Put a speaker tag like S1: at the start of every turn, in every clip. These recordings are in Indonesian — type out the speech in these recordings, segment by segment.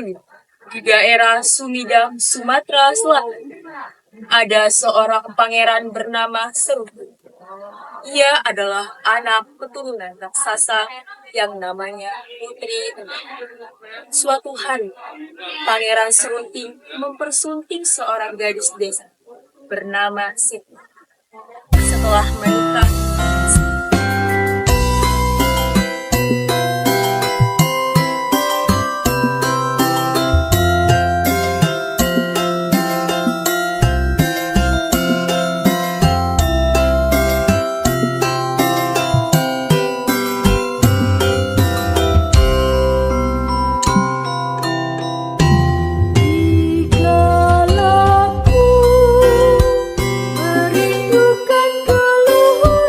S1: dulu, di daerah Sumidang, Sumatera Selatan, ada seorang pangeran bernama Seruni. Ia adalah anak keturunan raksasa yang namanya Putri Endah. Suatu hari, Pangeran Serunting mempersunting seorang gadis desa bernama Siti. Setelah menikah,
S2: Dikala ku merindukan keluarga,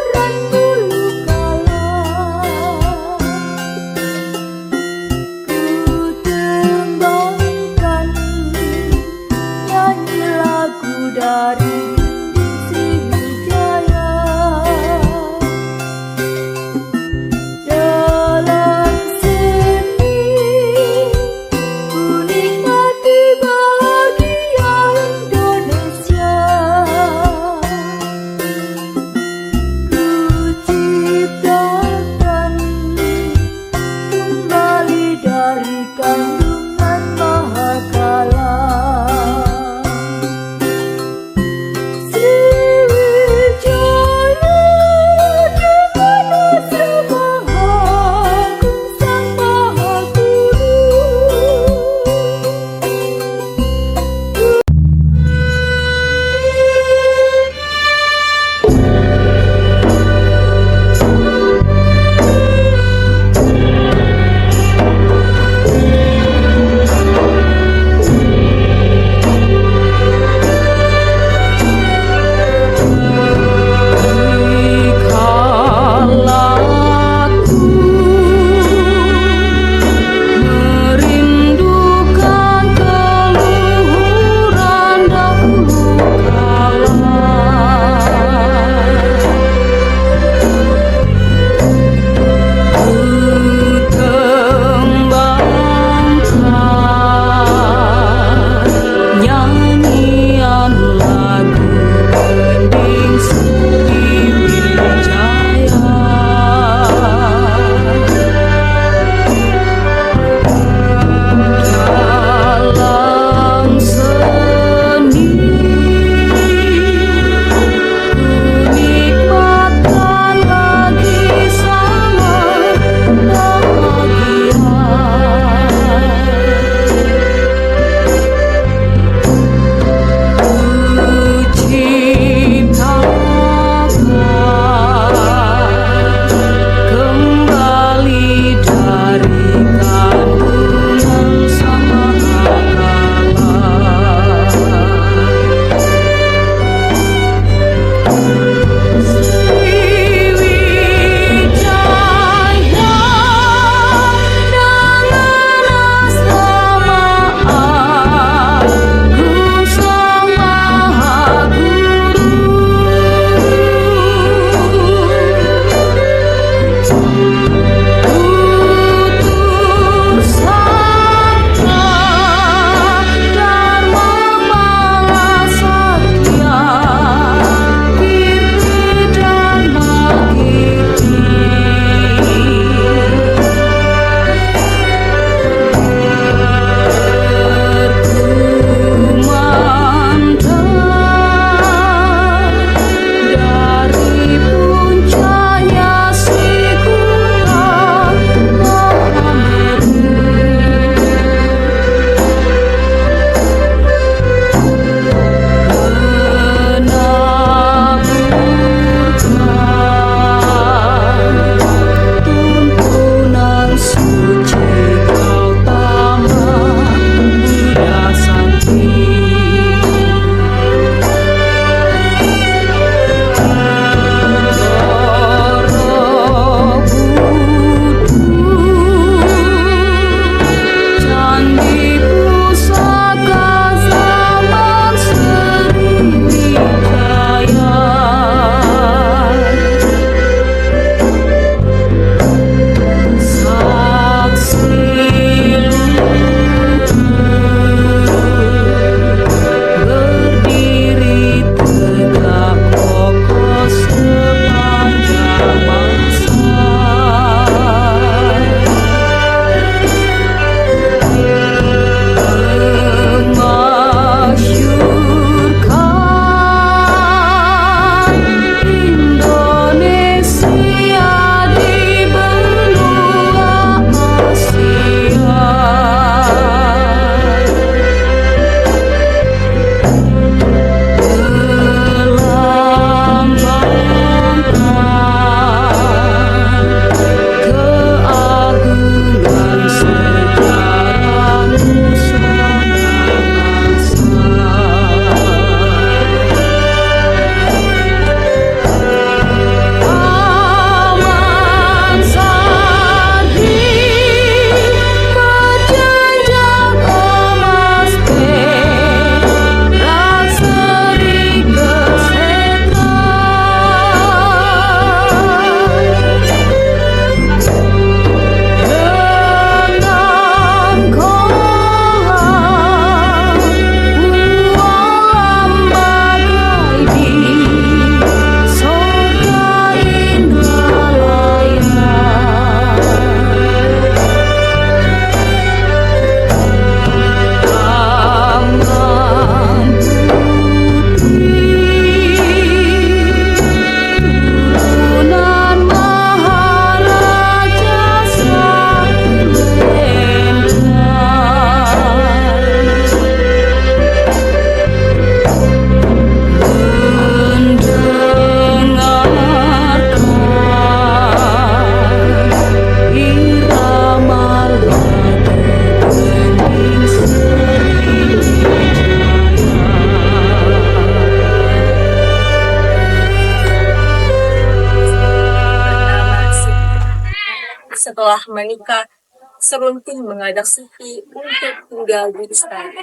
S1: setelah menikah, Serunting mengajak Siti untuk tinggal di istana,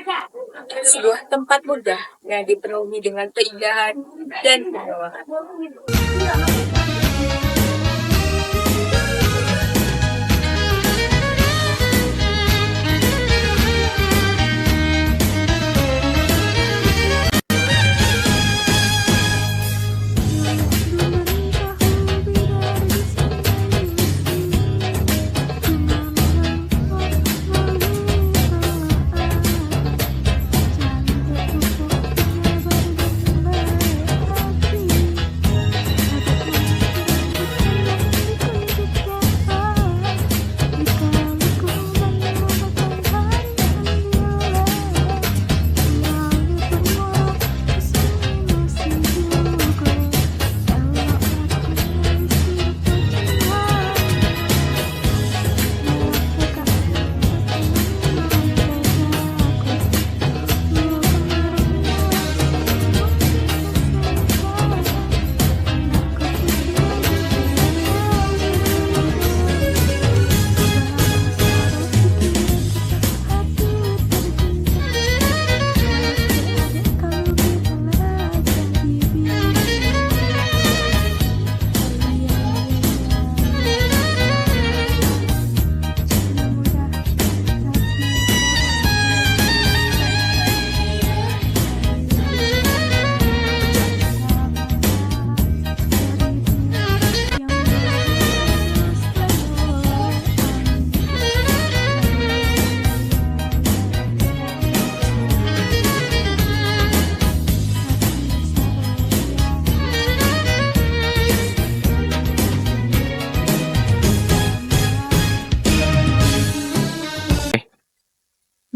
S1: sebuah tempat megah yang dipenuhi dengan keindahan dan kemewahan.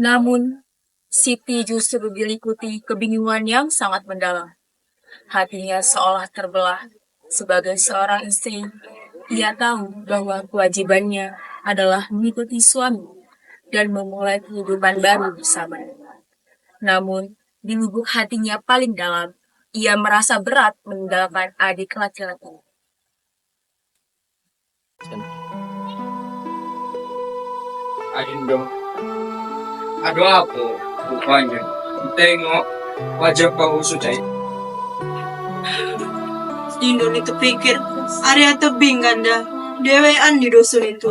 S1: Namun, Siti justru diliputi kebingungan yang sangat mendalam. Hatinya seolah terbelah. Sebagai seorang istri, ia tahu bahwa kewajibannya adalah mengikuti suami dan memulai kehidupan baru bersamanya. Namun, di lubuk hatinya paling dalam, ia merasa berat meninggalkan adik laki-laki.
S2: Ayun Aduh apa rupanya? Tengok wajah kau sudah.
S3: Dindo itu pikir area tebing kanda dewean di dusun itu.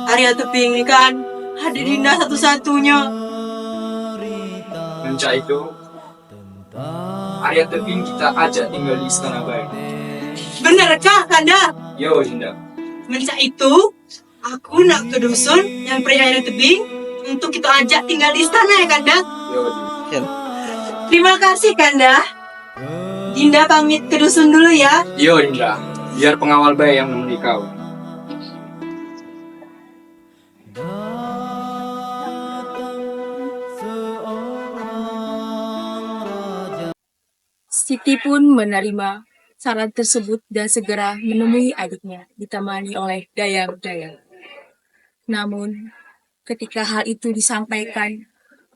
S3: Area tebing ini kan ada Dinda satu-satunya.
S2: Menca itu area tebing kita ajak tinggal di istana baik.
S3: Benarkah kanda?
S2: Yo Dinda.
S3: Menca itu aku nak ke dusun yang peri area tebing untuk kita ajak tinggal di istana ya kanda.
S2: Yo Dinda.
S3: Terima kasih kanda. Dinda pamit ke dusun dulu ya.
S2: Yo Dinda. Biar pengawal baik yang menemani kau.
S1: Siti pun menerima saran tersebut dan segera menemui adiknya ditemani oleh dayang-dayang. Namun, ketika hal itu disampaikan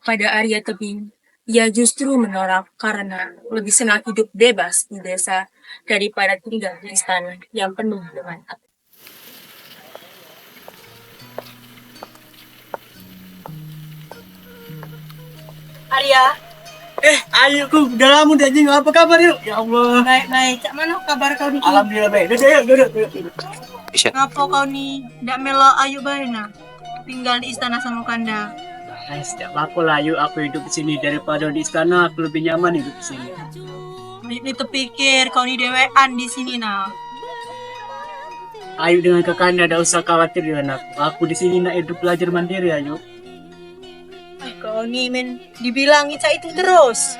S1: pada Arya Tebing, ia justru menolak karena lebih senang hidup bebas di desa daripada tinggal di istana yang penuh dengan api.
S3: Arya,
S4: Ayoku, udah lama udah jing, apa kabar yuk? Ya Allah.
S3: baik-baik. Cak mana kabar kau ni?
S4: Alhamdulillah baik. Duduk.
S3: Ngapa kau ni ndak melo ayu bae na? Tinggal di istana sama kanda.
S4: Setiap apa lah yuk aku hidup di sini daripada di istana, aku lebih nyaman hidup di sini.
S3: Ini terpikir kau ni dewean di sini na.
S4: Ayu dengan kakaknya tidak usah khawatir dengan aku. Aku di sini nak hidup belajar mandiri ayu.
S3: Kau ni men dibilang Ica itu terus.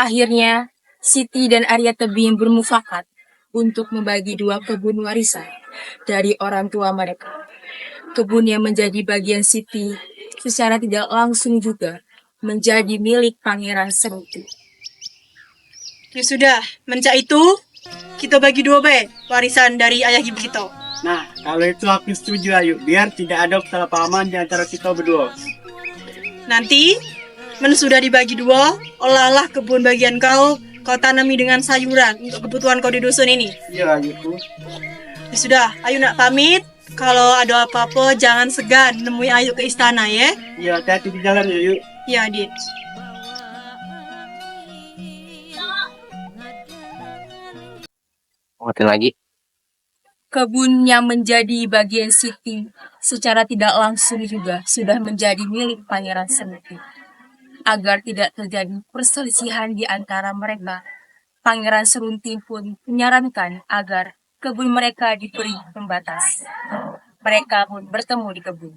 S1: Akhirnya, Siti dan Arya Tebing bermufakat untuk membagi dua kebun warisan dari orang tua mereka. Kebun yang menjadi bagian Siti secara tidak langsung juga menjadi milik Pangeran Serunting.
S3: Ya sudah, mencak itu kita bagi dua bae warisan dari ayah ibu kita.
S4: Nah, kalau itu aku setuju ayu. Biar tidak ada kesalahpahaman di antara kita berdua.
S3: Nanti, sudah dibagi dua, olahlah kebun bagian kau tanami dengan sayuran untuk kebutuhan kau di dusun ini.
S4: Iya ayuku.
S3: Ya sudah, Ayu nak pamit. Kalau ada apa-apa jangan segan nemui Ayu ke istana ya.
S4: Ya, hati-hati di jalan ya, yuk.
S3: Ya, Dit.
S5: Ngotin lagi.
S1: Kebun yang menjadi bagian Siti secara tidak langsung juga sudah menjadi milik Pangeran Serunting. Agar tidak terjadi perselisihan di antara mereka, Pangeran Serunting pun menyarankan agar kebun mereka diberi pembatas. Mereka pun bertemu di kebun.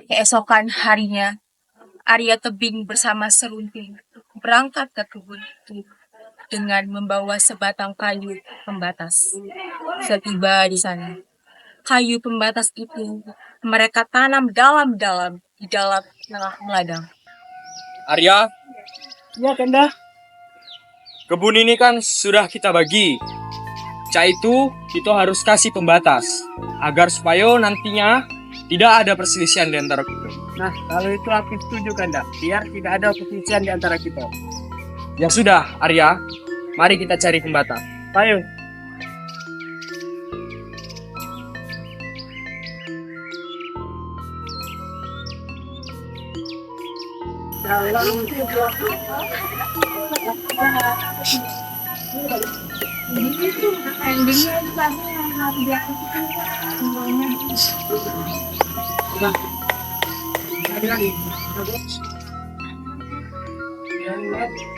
S1: Keesokan harinya, Arya Tebing bersama Serunting berangkat ke kebun itu dengan membawa sebatang kayu pembatas. Setiba di sana, kayu pembatas itu mereka tanam dalam-dalam di dalam tengah ladang.
S2: Arya,
S4: Ya, Kanda.
S2: kebun ini kan sudah kita bagi. Cak itu kita harus kasih pembatas agar supaya nantinya tidak ada perselisihan di antara kita.
S4: Nah, kalau itu aku setuju, Kanda. Biar tidak ada perselisihan di antara kita.
S2: Ya sudah, Arya, mari kita cari pembatas.
S4: Ayo.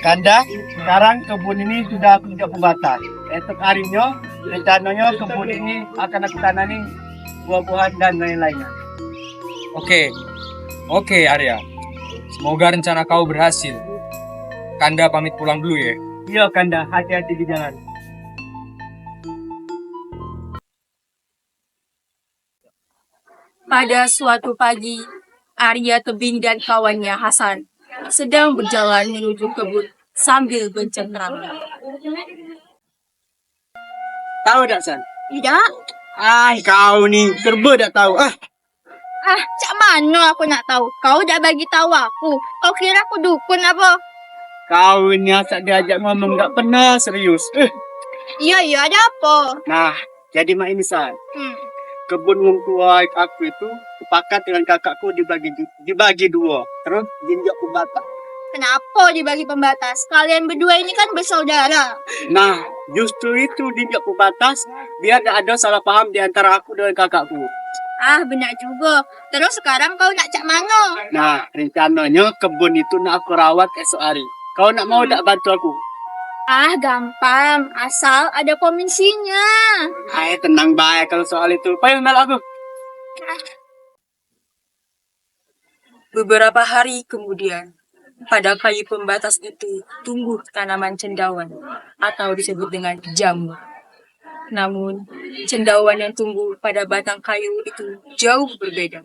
S4: Kanda, sekarang kebun ini sudah aku buat pembatas. Esok harinya, rencananya kebun ini akan aku tanami buah-buahan dan lain-lainnya.
S2: Oke, Arya. Semoga rencana kau berhasil. Kanda pamit pulang dulu ya.
S4: Iya, Kanda, hati-hati di jalan.
S1: Pada suatu pagi, Arya Tebing dan kawannya Hasan sedang berjalan menuju kebun sambil bencengkrama.
S4: Tahu tak, San?
S6: Tidak.
S4: Kau nih, kerba tak tahu.
S6: Cak mana aku nak tahu? Kau dah bagi tahu aku. Kau kira aku dukun apa?
S4: Kau ini asal diajak ngomong tak pernah serius.
S6: Iya, ada apa?
S4: Nah, jadi mak ini, San. Kebun wong tua aku itu sepakat dengan kakakku dibagi dua. Terus jinjak pembatas.
S6: Kenapa dibagi pembatas? Kalian berdua ini kan bersaudara.
S4: Nah, justru itu jinjak pembatas biar tak ada salah paham di antara aku dengan kakakku.
S6: Benar juga. Terus sekarang kau nak cak mana?
S4: Nah, rencananya kebun itu nak aku rawat esok hari. Kau nak mau tak bantu aku?
S6: Gampang. Asal ada komisinya.
S4: Tenang baik kalau soal itu. Payung nak aku.
S1: Beberapa hari kemudian, pada kayu pembatas itu tumbuh tanaman cendawan atau disebut dengan jamur. Namun, cendawan yang tumbuh pada batang kayu itu jauh berbeda.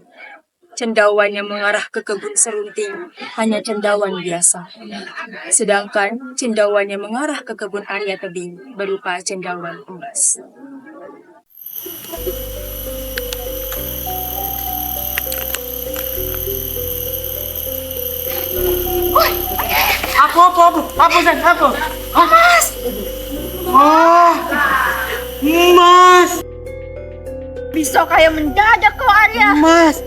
S1: Cendawan yang mengarah ke kebun Serunting hanya cendawan biasa. Sedangkan cendawan yang mengarah ke kebun Arya Tebing berupa cendawan emas.
S4: Apa, San? Apa? Mas! Mas!
S6: Bisa kayak mendadak kau Arya.
S4: Mas!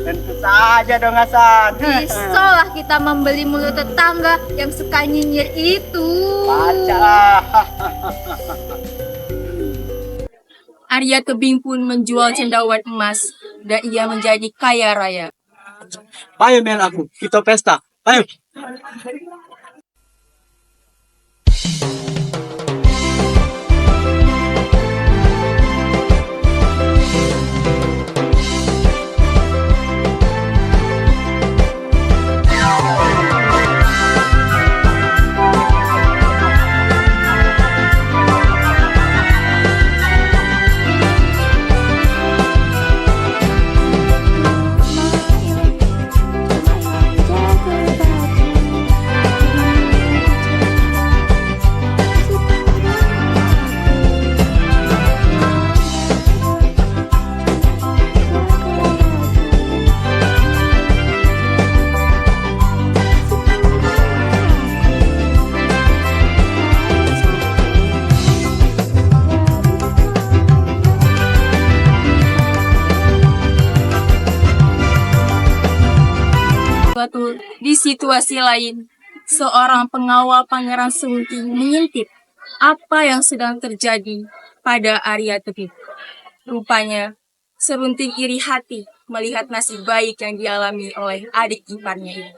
S4: Tentu saja dong, Hasan.
S6: Bisa lah kita membeli mulut tetangga yang suka nyinyir itu.
S4: Baca.
S1: Arya Tebing pun menjual cendawan emas dan ia menjadi kaya raya.
S4: Ayo Mel aku, kita pesta. Ayo.
S1: situasi lain, seorang pengawal Pangeran Serunting mengintip apa yang sedang terjadi pada Arya Tebing. Rupanya, Serunting iri hati melihat nasib baik yang dialami oleh adik iparnya ini.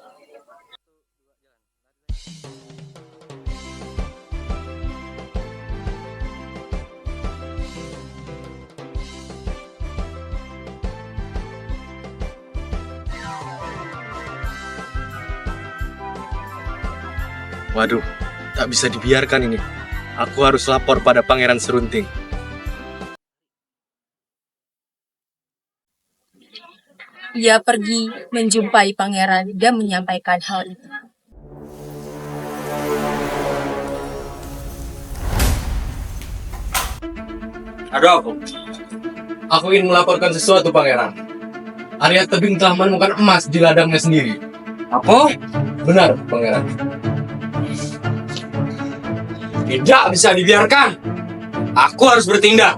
S5: Waduh, tak bisa dibiarkan ini. Aku harus lapor pada Pangeran Serunting.
S1: Ia pergi menjumpai pangeran dan menyampaikan hal itu.
S5: Ada apa? Aku ingin melaporkan sesuatu, Pangeran. Arya Tebing telah menemukan emas di ladangnya sendiri.
S2: Apa?
S5: Benar, Pangeran.
S2: Tidak bisa dibiarkan. Aku harus bertindak.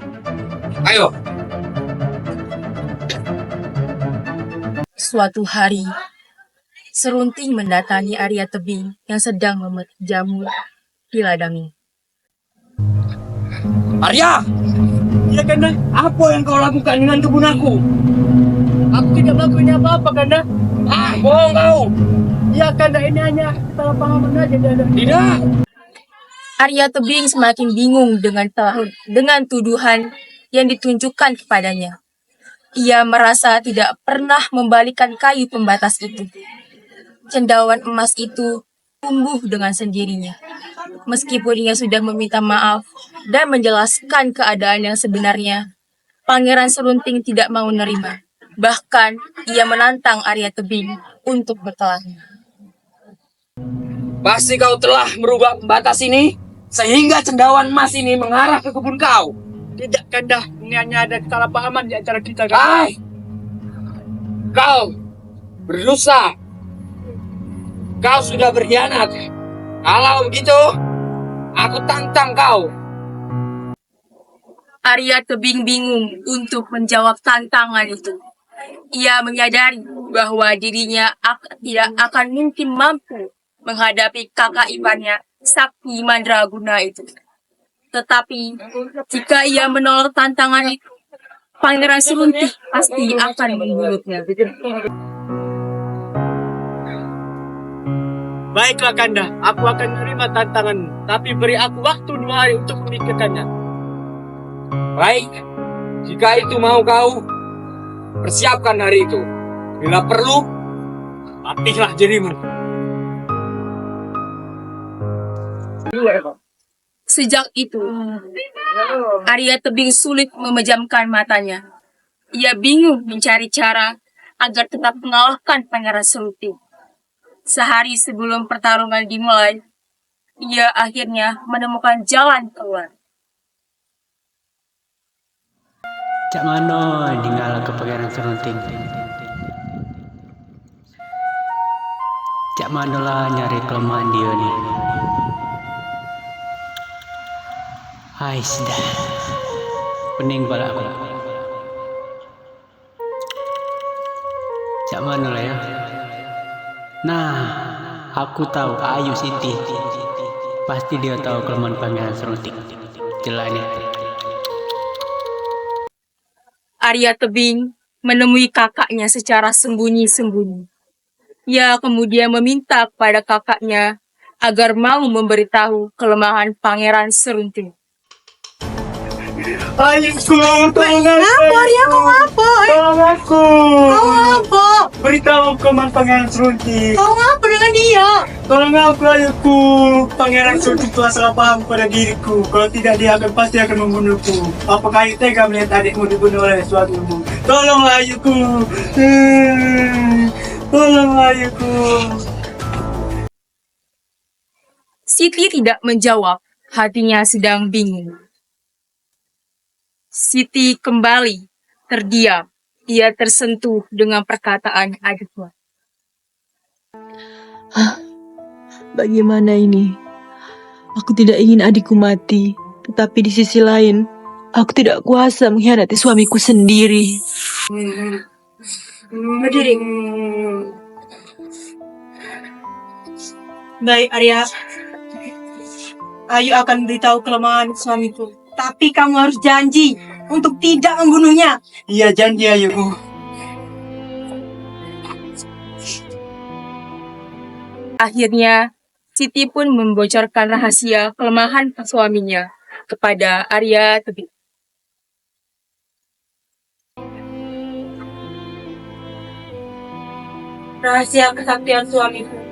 S2: Ayo.
S1: Suatu hari, Serunting mendatangi Arya Tebing yang sedang memetik jamur di ladangnya.
S2: Arya! Ya Kanda, apa yang kau lakukan dengan kebun aku?
S4: Aku tidak melakukan apa-apa, Kanda.
S2: Bohong kau!
S4: Ya, Kanda, ini hanya kesalahpahaman aja.
S2: Tidak!
S1: Arya Tebing semakin bingung dengan tuduhan yang ditunjukkan kepadanya. Ia merasa tidak pernah membalikan kayu pembatas itu. Cendawan emas itu tumbuh dengan sendirinya. Meskipun ia sudah meminta maaf dan menjelaskan keadaan yang sebenarnya, Pangeran Serunting tidak mau menerima. Bahkan, ia menantang Arya Tebing untuk berkelahi.
S2: Pasti kau telah merubah pembatas ini, sehingga cendawan emas ini mengarah ke kebun kau.
S4: Tidak, Kanda. Ini hanya ada kesalahpahaman di antara kita, Kanda.
S2: Hai! Kau berdosa. Kau sudah berkhianat. Kalau begitu, aku tantang kau.
S1: Arya Tebing bingung untuk menjawab tantangan itu. Ia menyadari bahwa dirinya tidak akan mungkin mampu menghadapi kakak iparnya, Sakti Mandraguna itu. Tetapi, jika ia menolak tantangan itu, Pangeran Serunting pasti akan membunuhnya.
S4: Baiklah, Kanda. Aku akan menerima tantanganmu. Tapi beri aku waktu 2 hari untuk memikirkannya.
S2: Baik, jika itu mau kau, persiapkan hari itu. Bila perlu, latihlah dirimu.
S1: Sejak itu, Arya Tebing sulit memejamkan matanya. Ia bingung mencari cara agar tetap mengalahkan Pangeran Serunting. Sehari sebelum pertarungan dimulai, ia akhirnya menemukan jalan keluar.
S7: Cak mano tinggal ke Pangeran Serunting. Cak mano lah nyari kelemahan dia nih. Hai sudah. Pening pala aku. Cak mano lah ya. Nah, aku tahu Ayu Siti. Pasti dia tahu kelemahan Pangeran Serunting. Jelanya.
S1: Arya Tebing menemui kakaknya secara sembunyi-sembunyi. Ia kemudian meminta kepada kakaknya agar mau memberitahu kelemahan Pangeran Serunting.
S4: Ayahku, tolong aku.
S3: Ngapa, Arya? Kau ngapa?
S4: Tolong aku.
S3: Kau ngapa?
S4: Beritahu kelemahan Pangeran Serunting.
S3: Kau ngapa dengan dia?
S4: Tolong aku, ayahku. Pangeran Serunting telah salah paham pada diriku. Kalau tidak, dia pasti akan membunuhku. Apakah itu tega melihat adikmu dibunuh oleh suatu ilmu? Tolonglah, ayahku. Tolonglah, ayahku.
S1: Siti tidak menjawab, hatinya sedang bingung. Siti kembali terdiam. Ia tersentuh dengan perkataan adiknya.
S3: Bagaimana ini? Aku tidak ingin adikku mati. Tetapi di sisi lain, aku tidak kuasa mengkhianati suamiku sendiri.
S1: Berdiri.
S3: Baik, Arya. Ayu akan beritahu kelemahan suamiku. Tapi kamu harus janji untuk tidak membunuhnya.
S4: Iya, janji Ayuku.
S1: Akhirnya, Siti pun membocorkan rahasia kelemahan suaminya kepada Arya Tebing.
S3: Rahasia kesaktian suamiku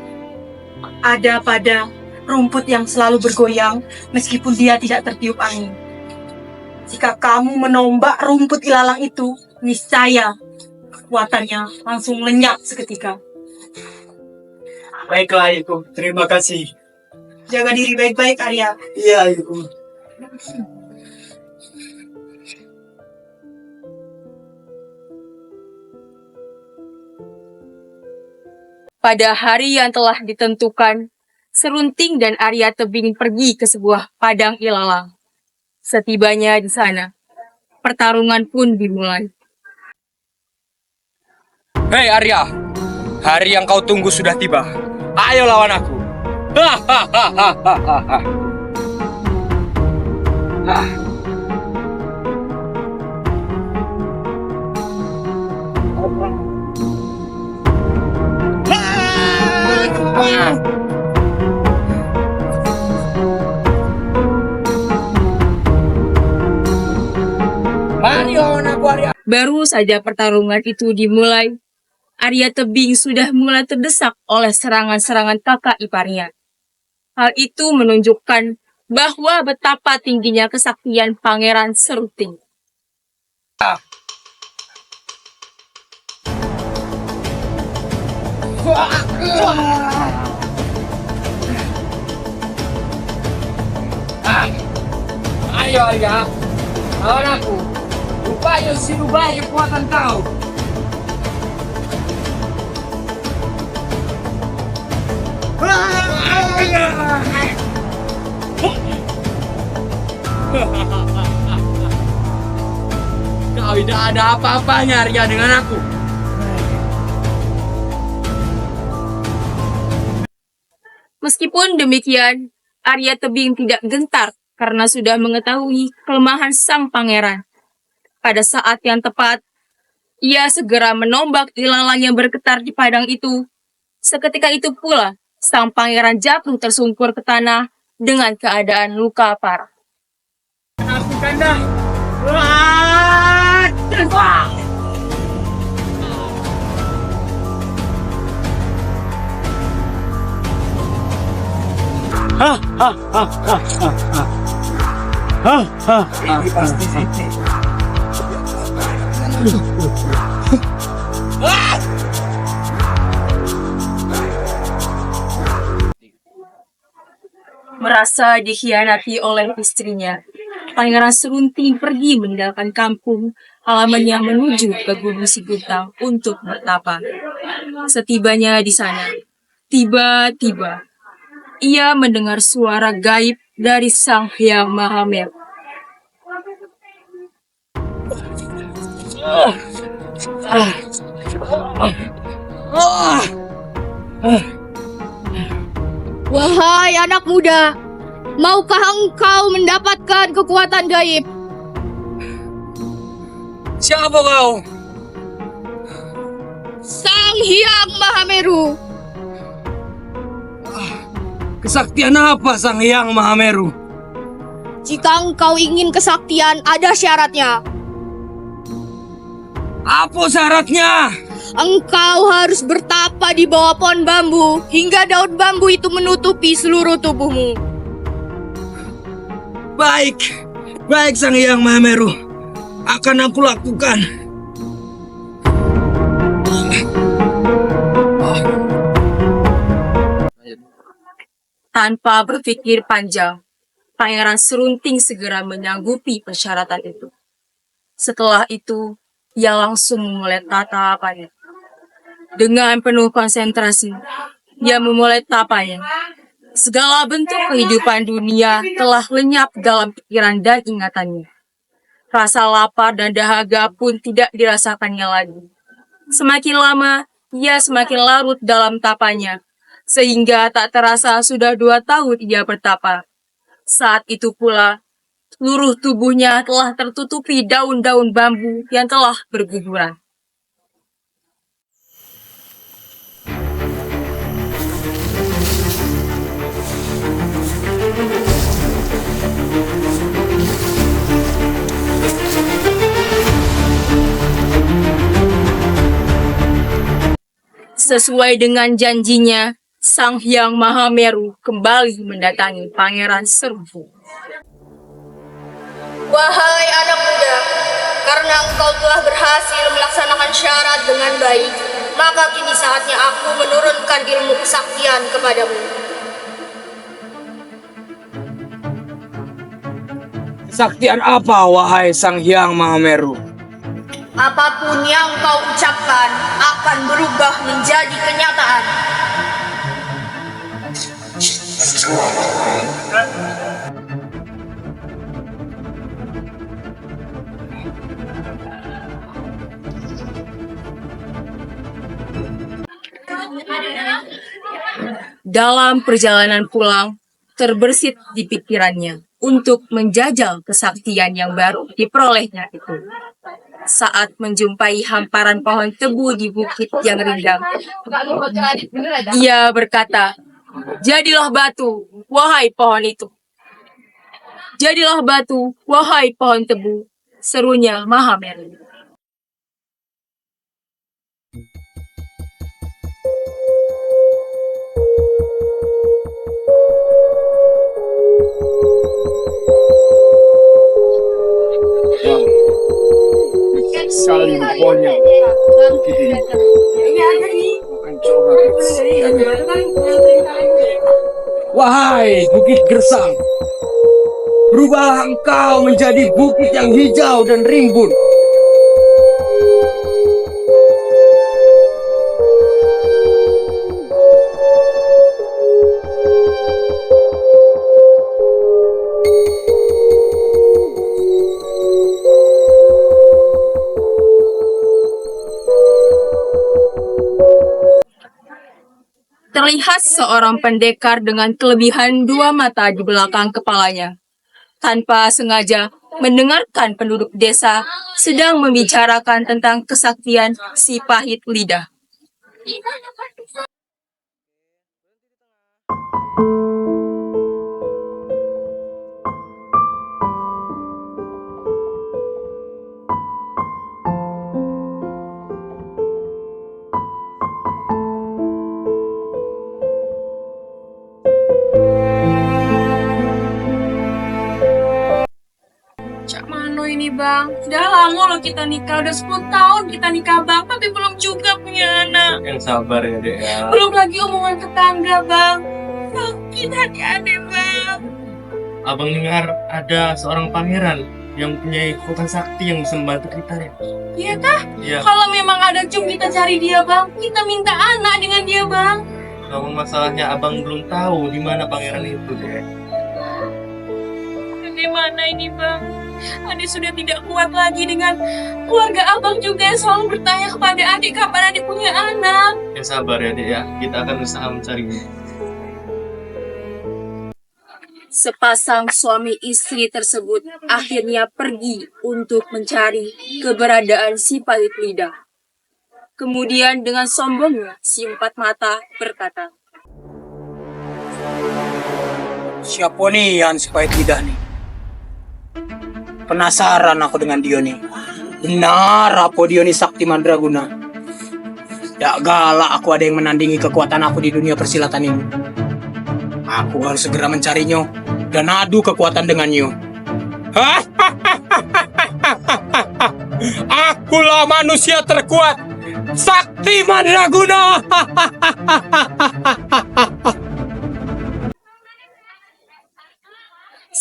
S3: ada pada rumput yang selalu bergoyang meskipun dia tidak tertiup angin. Jika kamu menombak rumput ilalang itu, niscaya kekuatannya langsung lenyap seketika.
S4: Baiklah Ayuku, terima kasih.
S3: Jaga diri baik-baik, Arya.
S4: Iya Ayuku.
S1: Pada hari yang telah ditentukan, Serunting dan Arya Tebing pergi ke sebuah padang ilalang. Setibanya di sana, pertarungan pun dimulai.
S2: Hei Arya, hari yang kau tunggu sudah tiba. Ayo lawan aku. Hahaha.
S1: Baru saja pertarungan itu dimulai, Arya Tebing sudah mulai terdesak oleh serangan-serangan kakak iparnya. Hal itu menunjukkan bahwa betapa tingginya kesaktian Pangeran Serunting.
S2: Ayo Arya, lawan aku. Upaya sinubah kekuatan kau. Kau tidak ada apa-apanya Arya dengan aku.
S1: Meskipun demikian, Arya Tebing tidak gentar karena sudah mengetahui kelemahan sang pangeran. Pada saat yang tepat, ia segera menombak ilalang yang bergetar di padang itu. Seketika itu pula, sang pangeran jatuh tersungkur ke tanah dengan keadaan luka parah.
S2: Aku kanda.
S4: Ini pasti Siti.
S1: Merasa dikhianati oleh istrinya, Pangeran Serunting pergi meninggalkan kampung halamannya menuju ke Gunung Siguntang untuk bertapa. Setibanya di sana, tiba-tiba ia mendengar suara gaib dari Sang Hyang Mahameru.
S6: Wahai anak muda, maukah engkau mendapatkan kekuatan gaib?
S2: Siapa kau?
S6: Sang Hyang Mahameru.
S2: Kesaktian apa Sang Hyang Mahameru?
S6: Jika engkau ingin kesaktian, ada syaratnya.
S2: Apa syaratnya?
S6: Engkau harus bertapa di bawah pohon bambu hingga daun bambu itu menutupi seluruh tubuhmu.
S2: Baik, baik Sang Hyang Mahameru. Akan aku lakukan.
S1: Tanpa berpikir panjang, Pangeran Serunting segera menyanggupi persyaratan itu. Setelah itu, ia langsung memulai tatapannya. Dengan penuh konsentrasi, ia memulai tapanya. Segala bentuk kehidupan dunia telah lenyap dalam pikiran dan ingatannya. Rasa lapar dan dahaga pun tidak dirasakannya lagi. Semakin lama, ia semakin larut dalam tapanya. sehingga tak terasa sudah 2 tahun ia bertapa. Saat itu pula, seluruh tubuhnya telah tertutupi daun-daun bambu yang telah berguguran. Sesuai dengan janjinya, Sang Hyang Mahameru kembali mendatangi Pangeran Serbu.
S6: Wahai anak muda, karena engkau telah berhasil melaksanakan syarat dengan baik, maka kini saatnya aku menurunkan ilmu kesaktian kepadamu.
S2: Kesaktian apa, wahai Sang Hyang Mahameru?
S6: Apapun yang kau ucapkan akan berubah menjadi kenyataan.
S1: Dalam perjalanan pulang, terbersit di pikirannya untuk menjajal kesaktian yang baru diperolehnya itu. Saat menjumpai hamparan pohon tebu di bukit yang rindang, ia berkata, "Jadilah batu, wahai pohon itu. Jadilah batu, wahai pohon tebu," serunya Mahameru.
S2: Sekali pohonnya. Wahai Bukit Gersang, berubahlah engkau menjadi bukit yang hijau dan rimbun.
S1: Terlihat seorang pendekar dengan kelebihan 2 mata di belakang kepalanya. Tanpa sengaja mendengarkan penduduk desa sedang membicarakan tentang kesaktian si pahit lidah. Cak Mano ini bang, udah lama loh kita nikah, udah 10 tahun kita nikah bang, tapi belum juga punya anak.
S5: Yang sabar ya dek ya.
S1: Belum lagi omongan tetangga bang, sakit hati adek bang.
S5: Abang dengar ada seorang pangeran yang punya kekuatan sakti yang bisa membantu kita ya.
S1: Iya kah?
S5: Iya.
S1: Kalau memang ada cum kita cari dia bang, kita minta anak dengan dia bang.
S5: Namun masalahnya abang belum tahu di mana pangeran itu dek.
S1: Bagaimana ini bang? Adik sudah tidak kuat lagi dengan keluarga abang juga yang selalu bertanya kepada adik kapan adik punya anak.
S5: Yang sabar ya dek ya, kita akan berusaha mencarinya.
S1: Sepasang suami istri tersebut akhirnya pergi untuk mencari keberadaan si pahit lidah. Kemudian dengan sombongnya si 4 mata berkata,
S4: Siapa nih yang si pahit lidah nih? Penasaran aku dengan dia nih. Benar apa dia nih sakti mandraguna? Ya galak aku ada yang menandingi kekuatan aku di dunia persilatan ini. Aku harus segera mencarinya dan adu kekuatan dengannya. Akulah manusia terkuat, sakti mandraguna.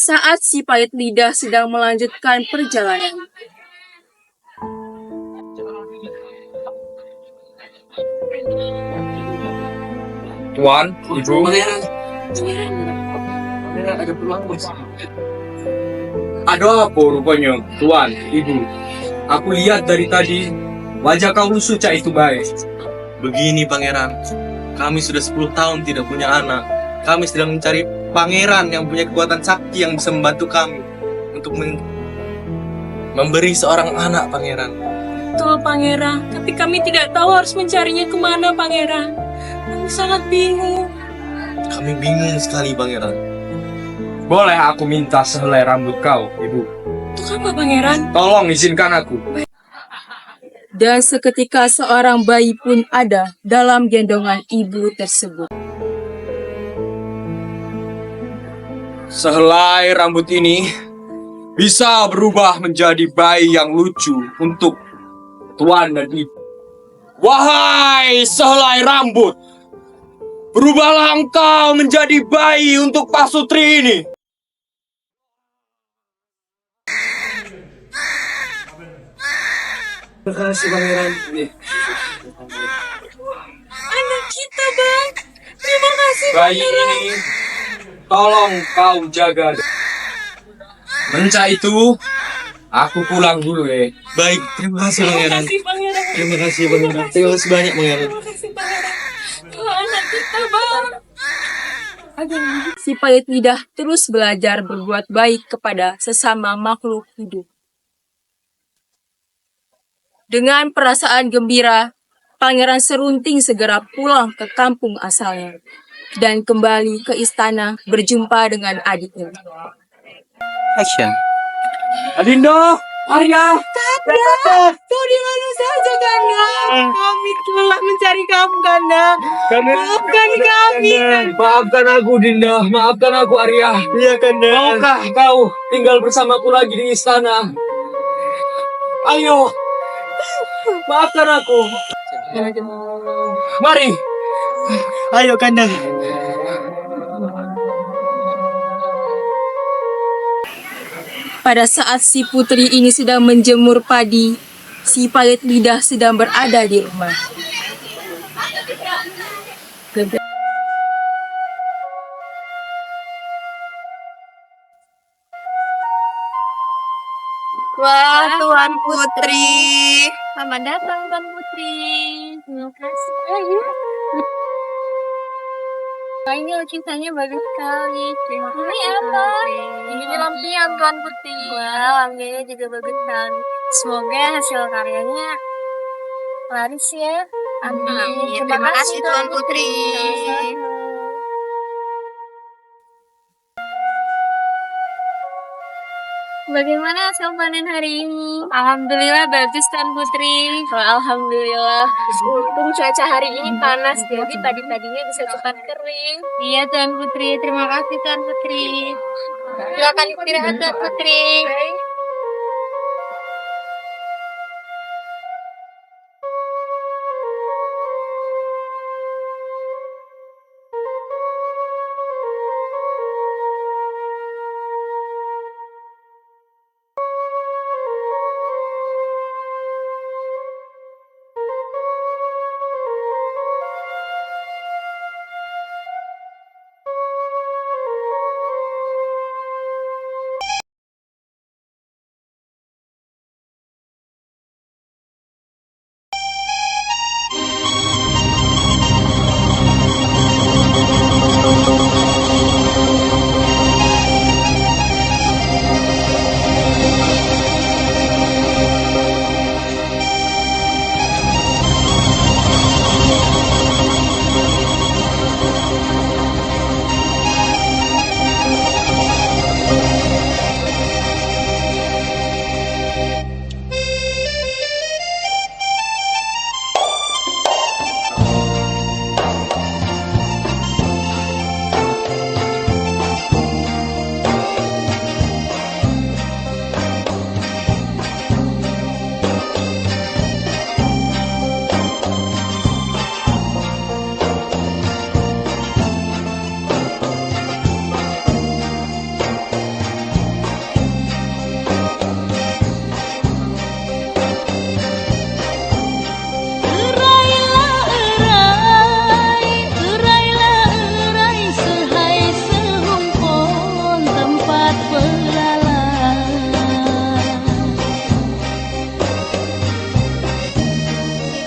S1: saat si pahit lidah sedang melanjutkan perjalanan.
S2: Tuan, Ibu. Ada apa rupanya, Tuan, Ibu? Aku lihat dari tadi, wajah kau lusuh cak itu baik.
S5: Begini pangeran, Kami sudah 10 tahun tidak punya anak. Kami sedang mencari pangeran yang punya kekuatan sakti yang bisa membantu kami untuk memberi seorang anak, pangeran.
S1: Betul, Pangeran. Tapi kami tidak tahu harus mencarinya kemana, Pangeran. Kami sangat bingung.
S5: Kami bingung sekali, pangeran.
S2: Boleh aku minta sehelai rambut kau, Ibu?
S1: Untuk apa, Pangeran?
S2: Tolong izinkan aku.
S1: Dan seketika seorang bayi pun ada dalam gendongan ibu tersebut.
S2: Sehelai rambut ini bisa berubah menjadi bayi yang lucu untuk tuan dan ibu. Wahai sehelai rambut, berubahlah engkau menjadi bayi untuk Pak Sutri ini.
S4: Terima kasih pangeran.
S1: Anak kita, Bang. Terima kasih,
S2: Bayi ini tolong kau jaga. Menca itu, aku pulang dulu ya.
S5: Baik, terima kasih, pangeran.
S1: Pangeran.
S5: Terima kasih, pangeran. Terima kasih banyak, pangeran.
S1: Terima kasih, Pangeran. Oh, anak kita, Bang. Si pahit lidah terus belajar berbuat baik kepada sesama makhluk hidup. Dengan perasaan gembira, Pangeran Serunting segera pulang ke kampung asalnya dan kembali ke istana berjumpa dengan adiknya.
S4: Action.
S2: Adinda, Arya.
S3: Kau di mana saja, Kanda? Kami telah mencari kamu, Kanda. Maafkan kami, Kanda.
S2: Maafkan aku, Dinda. Maafkan aku, Arya.
S5: Iya, Kanda.
S2: Maukah kau tinggal bersamaku lagi di istana? Ayo, maafkan aku. Mari.
S5: Ayo, Kanda.
S1: Pada saat si putri ini sedang menjemur padi, si pahit lidah sedang berada di rumah.
S6: Wah, Tuan Putri. Selamat datang, Tuan Putri. Terima kasih. Ini lukisannya bagus sekali. Terima kasih. Ini apa? Ini lampion, Tuan Putri. Wah, lampionnya juga bagus sekali. Semoga hasil karyanya laris ya. Amin. Terima kasih, Tuan Putri. Bagaimana hasil panen hari ini? Alhamdulillah bagus, Tuan Putri. Alhamdulillah. Untung cuaca hari ini panas, jadi padi-padinya bisa cepat kering. Iya, Tuan Putri. Terima kasih, Tuan Putri. Silakan istirahat, Tuan Putri.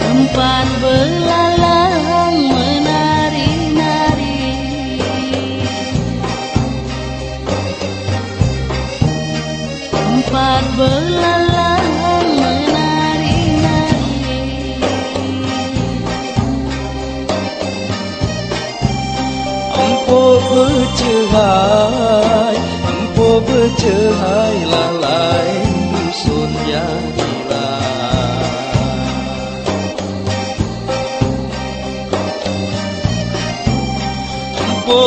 S8: Tempat belalang menari dapat belalang menari-nari.
S9: Empo bercehai lalai dusun yang hilang. Empo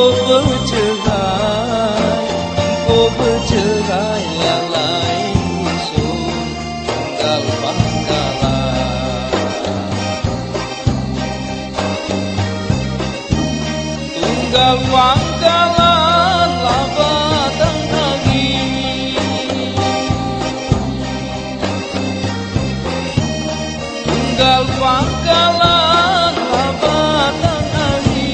S9: bercehai lalai dusun tunggal pangkalan. Tunggal pangkalan labatang lagi. Tunggal pangkalan labatang lagi.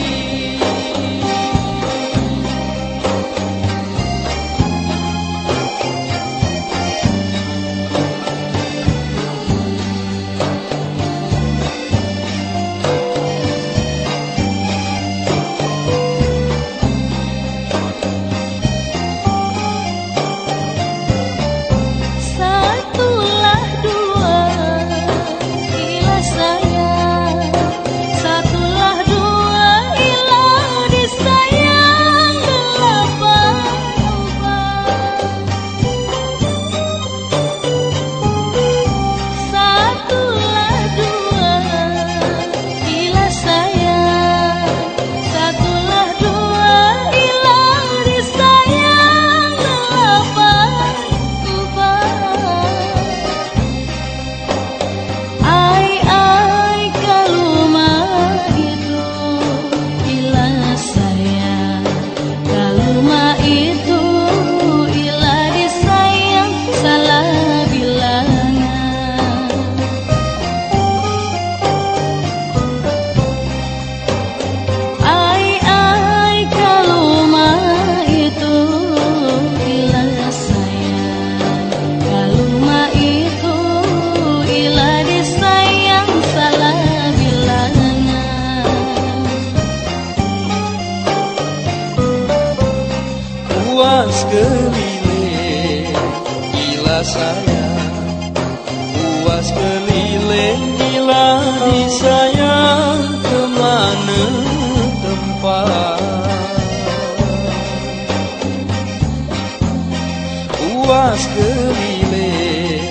S8: Satulah dua, bila sayang. Satulah dua, ilah disayang. Delapan Satulah dua, bila sayang. Satulah dua, ilah disayang. Delapan Ai kaluma itu ilah sayang, kaluma itu ilah disayang, salah bilangan. Ai kaluma itu ilah sayang, kaluma itu ilah disayang, salah bilangan.
S9: Puas keliling gila sayang, puas keliling gila disayang, kemana tempat. Puas keliling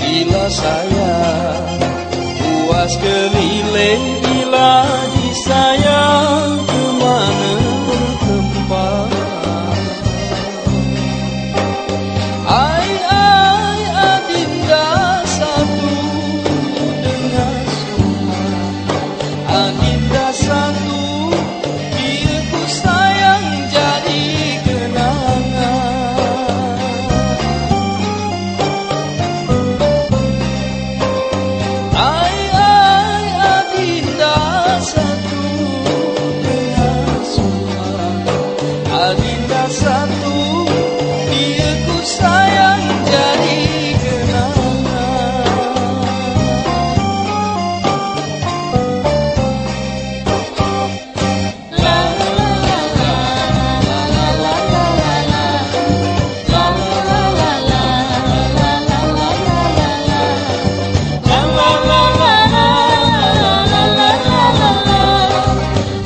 S9: gila sayang, puas keliling gila disayang, kemana tempat. Ai adinda satu dengan semua, adinda satu dia ku sayang jadi kenangan. Ai adinda satu dengan semua, adinda satu dia ku sayang jadi kenangan.
S8: La la la la la la la la la la. La la la la la la la la la la la. La la la la la la la la la la.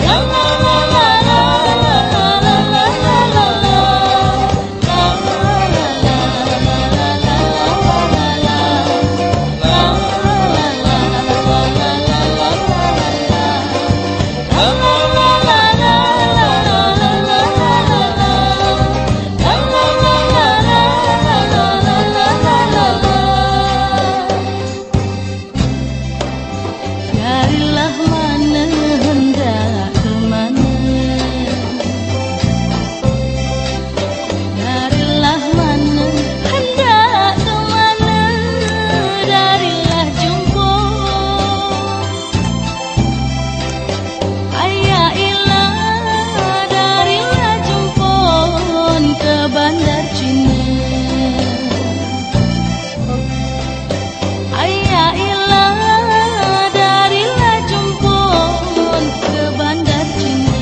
S8: La la la la la la la la la la. La la la la la la la la la. La la la Darilah mana hendak kemana, darilah mana hendak kemana, darilah jumpa. Ayah ilah darilah jumpa ke bandar Cina. Ayah ilah darilah jumpa ke bandar Cina.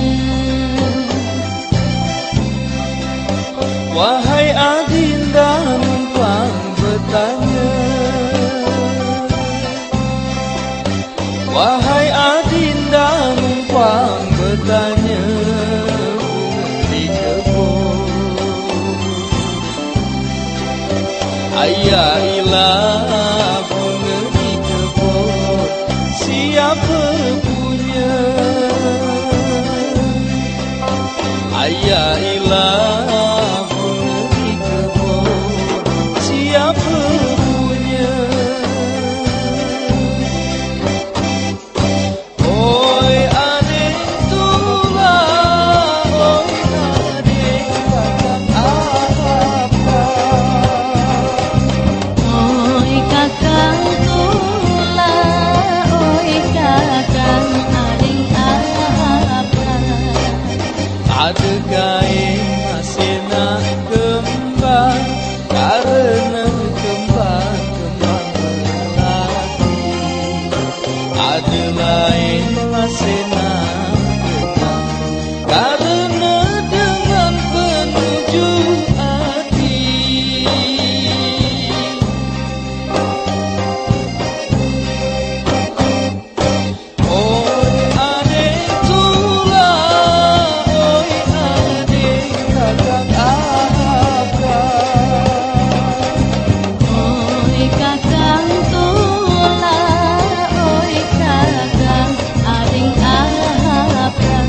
S9: Wahai adinda numpang Ayah ilah bunga di kebun, siapa punya? Ayah ilah bunga di kebun, siapa punya? Oi adik tulah, oi adik kakak apa?
S8: Oi kakang tula, oi kakang aring apa?
S9: Ada kain masih nak kembang karena kembang melati. Ada lain masih nak kembang karena dengan penuju hati. Oi adik tulah, oi adik kakak apa?
S8: Oi kakang tula, oi kakang aring apa?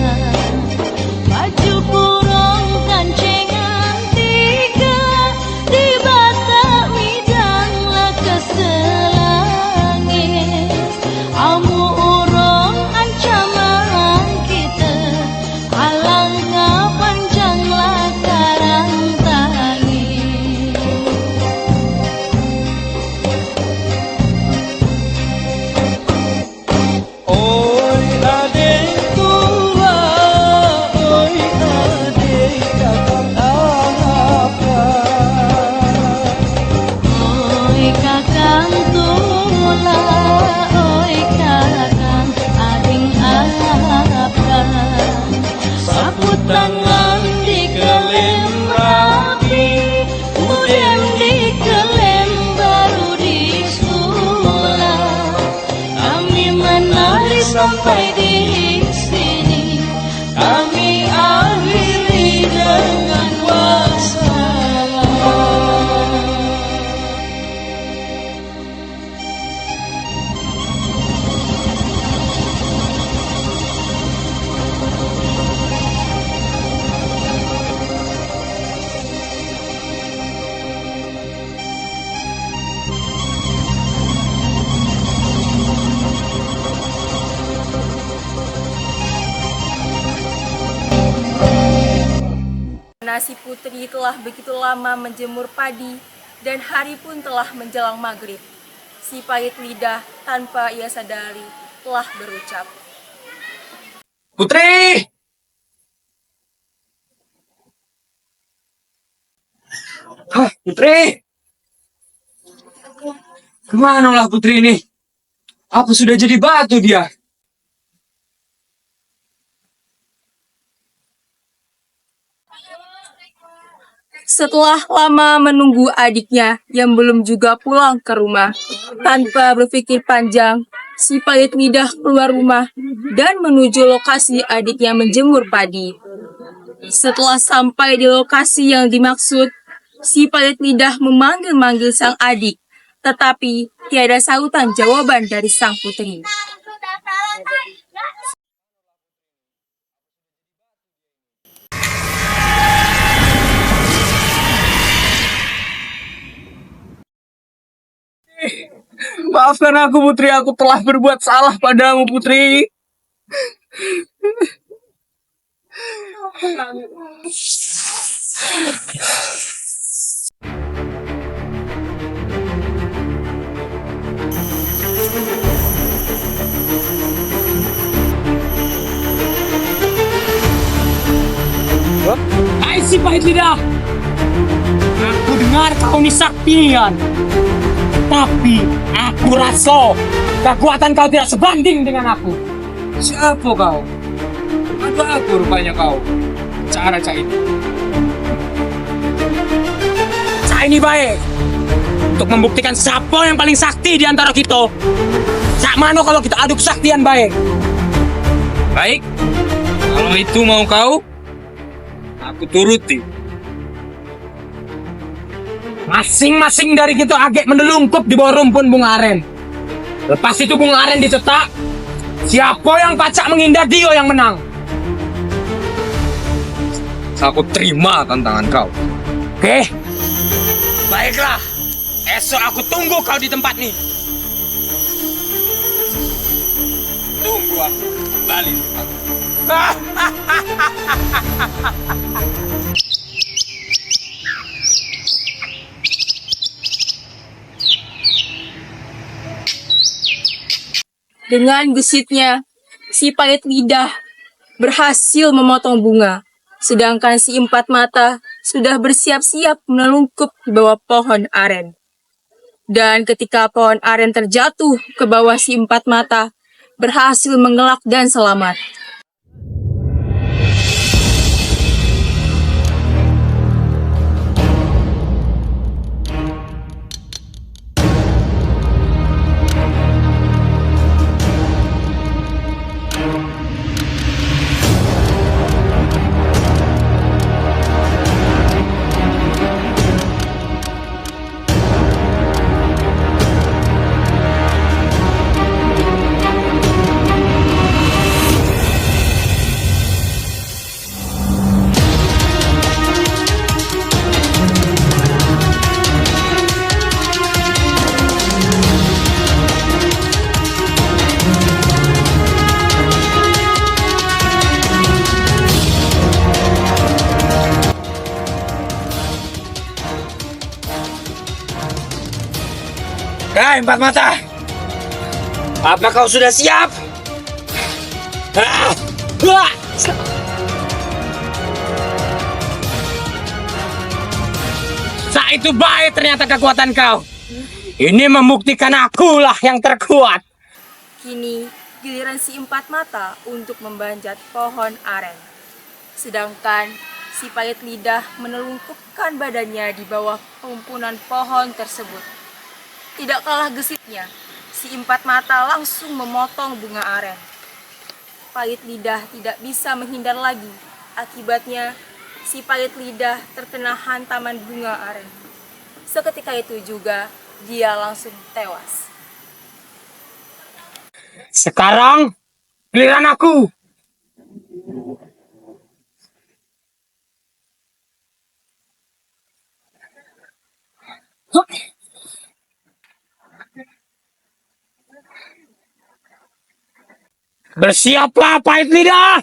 S8: Baju burung kancengan tiga di batak midanglah keselangis. Amu urung ancaman kita, alangkah panjanglah karang tangis.
S9: Oi adik tulah, oi adik kakak apa?
S8: Oi kakang tula, oi kakang aring apa? Sapu tangan dikelem rapi, kemudian dikelem baru disulam. Kami menari sampai di sini, kami akhiri dengan wassalam.
S1: Si putri telah begitu lama menjemur padi, dan hari pun telah menjelang maghrib. Si pahit lidah tanpa ia sadari telah berucap,
S2: Putri! Hah, Putri! Kemana lah Putri ini? Apa sudah jadi batu dia?
S1: Setelah lama menunggu adiknya yang belum juga pulang ke rumah, tanpa berpikir panjang, si pahit lidah keluar rumah dan menuju lokasi adiknya menjemur padi. Setelah sampai di lokasi yang dimaksud, si pahit lidah memanggil-manggil sang adik, tetapi tiada sahutan jawaban dari sang putri.
S2: Maafkan aku Putri, aku telah berbuat salah padamu Putri. Hai si pahit lidah, aku dengar kau ini saktian, tapi aku rasa kekuatan kau tidak sebanding dengan aku. Siapa kau? Apa aku rupanya kau? Cara Cak ini. Cak ini baik untuk membuktikan siapa yang paling sakti di antara kita. Cak mana kalau kita adu kesaktian baik? Baik, kalau itu mau kau, aku turuti.
S4: Masing-masing dari kita agak mendelungkup di bawah rumpun bunga aren. Lepas itu bunga aren dicetak. Siapa yang pacak menghindar dia yang menang.
S2: Aku terima tantangan kau.
S4: Oke. Baiklah. Esok aku tunggu kau di tempat ini.
S2: Tunggu aku kembali.
S1: Dengan gesitnya, si pahit lidah berhasil memotong bunga, sedangkan si empat mata sudah bersiap-siap menelungkup di bawah pohon aren. Dan ketika pohon aren terjatuh ke bawah si empat mata, berhasil mengelak dan selamat.
S4: Hai empat mata. Apa kau sudah siap? Saat itu baik ternyata kekuatan kau. Ini membuktikan akulah yang terkuat.
S1: Kini giliran si empat mata untuk membanjat pohon aren. Sedangkan si pahit lidah menelungkupkan badannya di bawah rumpunan pohon tersebut. Tidak kalah gesitnya, si empat mata langsung memotong bunga aren. Pahit lidah tidak bisa menghindar lagi. Akibatnya, si pahit lidah terkena hantaman bunga aren. Seketika itu juga, dia langsung tewas.
S4: Sekarang giliran aku. Bersiaplah pahit lidah.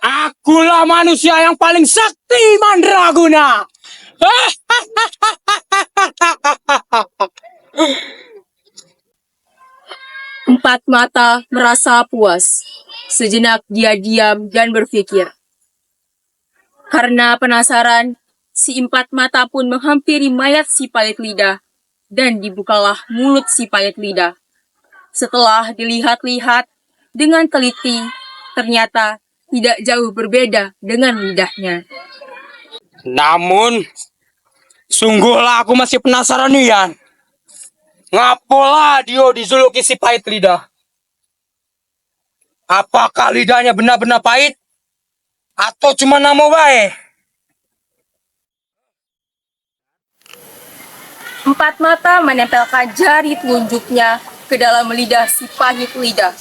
S4: Akulah manusia yang paling sakti mandraguna.
S1: Empat mata merasa puas. Sejenak dia diam dan berpikir. Karena penasaran, si empat mata pun menghampiri mayat si pahit lidah dan dibukalah mulut si pahit lidah. Setelah dilihat-lihat dengan teliti, ternyata tidak jauh berbeda dengan lidahnya.
S4: Namun, sungguhlah aku masih penasaran Ian. Ngapalah dia dijuluki si pahit lidah? Apakah lidahnya benar-benar pahit? Atau cuma nama baik?
S1: Empat mata menempelkan jari telunjuknya ke dalam lidah si pahit lidah.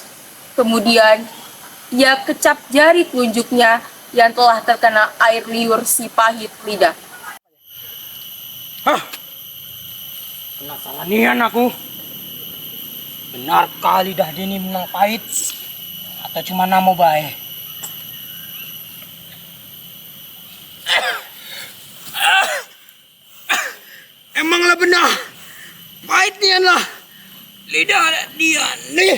S1: Kemudian, ia kecap jari telunjuknya yang telah terkena air liur si pahit lidah.
S4: Penasaran Ian aku. Benarkah lidah dia ini memang pahit? Atau cuma nama baik? Emanglah benar. Pahit Ian lah. Lidah dia nih.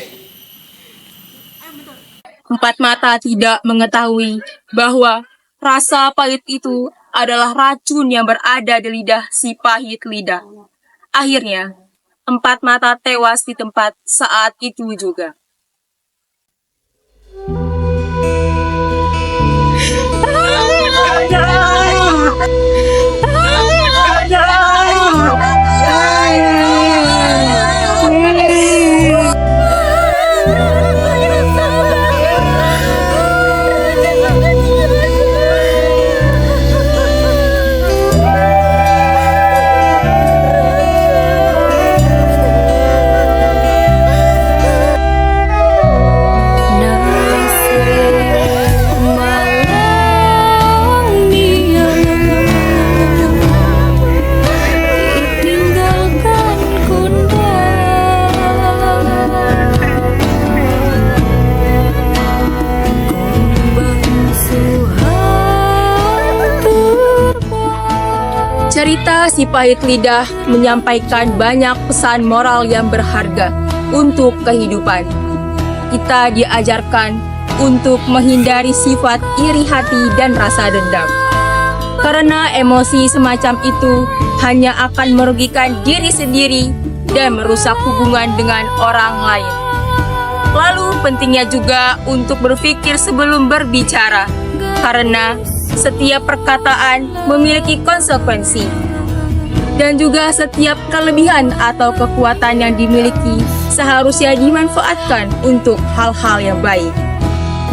S1: Empat mata tidak mengetahui bahwa rasa pahit itu adalah racun yang berada di lidah si pahit lidah. Akhirnya, empat mata tewas di tempat saat itu juga.
S3: Ayah!
S1: si pahit lidah menyampaikan banyak pesan moral yang berharga untuk kehidupan. Kita diajarkan untuk menghindari sifat iri hati dan rasa dendam. Karena emosi semacam itu hanya akan merugikan diri sendiri dan merusak hubungan dengan orang lain. Lalu pentingnya juga untuk berpikir sebelum berbicara, karena setiap perkataan memiliki konsekuensi. Dan juga setiap kelebihan atau kekuatan yang dimiliki seharusnya dimanfaatkan untuk hal-hal yang baik,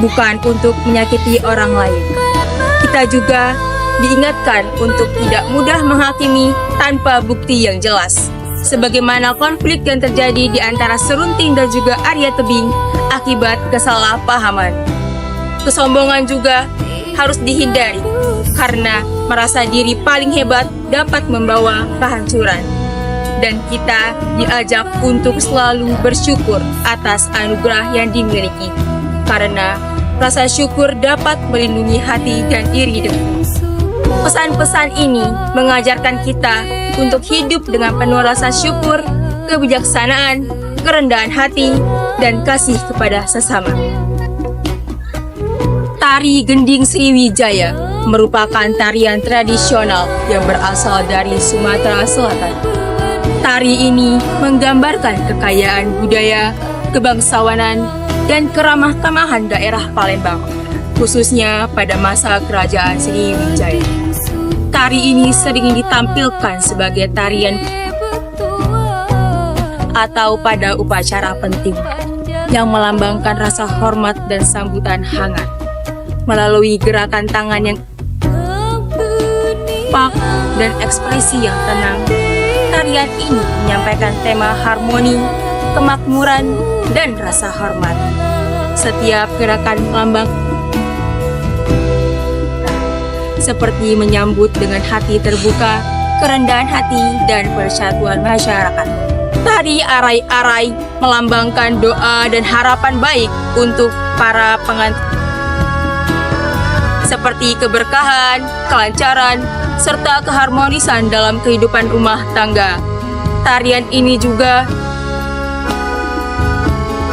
S1: bukan untuk menyakiti orang lain. Kita juga diingatkan untuk tidak mudah menghakimi tanpa bukti yang jelas, sebagaimana konflik yang terjadi di antara Serunting dan juga Arya Tebing akibat kesalahpahaman. Kesombongan juga harus dihindari, karena merasa diri paling hebat dapat membawa kehancuran. Dan kita diajak untuk selalu bersyukur atas anugerah yang dimiliki, karena rasa syukur dapat melindungi hati dan iri debu. Pesan-pesan ini mengajarkan kita untuk hidup dengan penuh rasa syukur, kebijaksanaan, kerendahan hati, dan kasih kepada sesama. Tari Gending Sriwijaya merupakan tarian tradisional yang berasal dari Sumatera Selatan. Tari ini menggambarkan kekayaan budaya, kebangsawanan, dan keramah tamahan daerah Palembang, khususnya pada masa Kerajaan Sriwijaya. Tari ini sering ditampilkan sebagai tarian atau pada upacara penting yang melambangkan rasa hormat dan sambutan hangat. Melalui gerakan tangan yang pak dan ekspresi yang tenang, tarian ini menyampaikan tema harmoni, kemakmuran, dan rasa hormat. Setiap gerakan melambang seperti menyambut dengan hati terbuka, kerendahan hati, dan persatuan masyarakat. Tari arai-arai melambangkan doa dan harapan baik untuk para pengantin, seperti keberkahan, kelancaran, serta keharmonisan dalam kehidupan rumah tangga. Tarian ini juga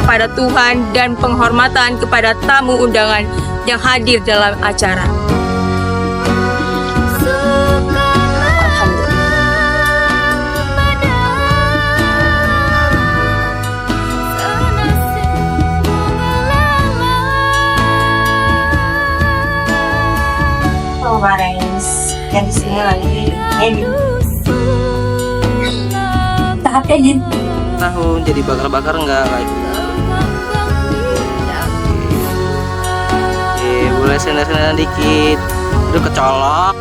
S1: pada Tuhan dan penghormatan kepada tamu undangan yang hadir dalam acara.
S3: Guys, yang di sini lagi edit. Tahap edit.
S10: Tahu jadi bakar-bakar enggak lagi. Oke, boleh senda-senda dikit. Aduh kecolok.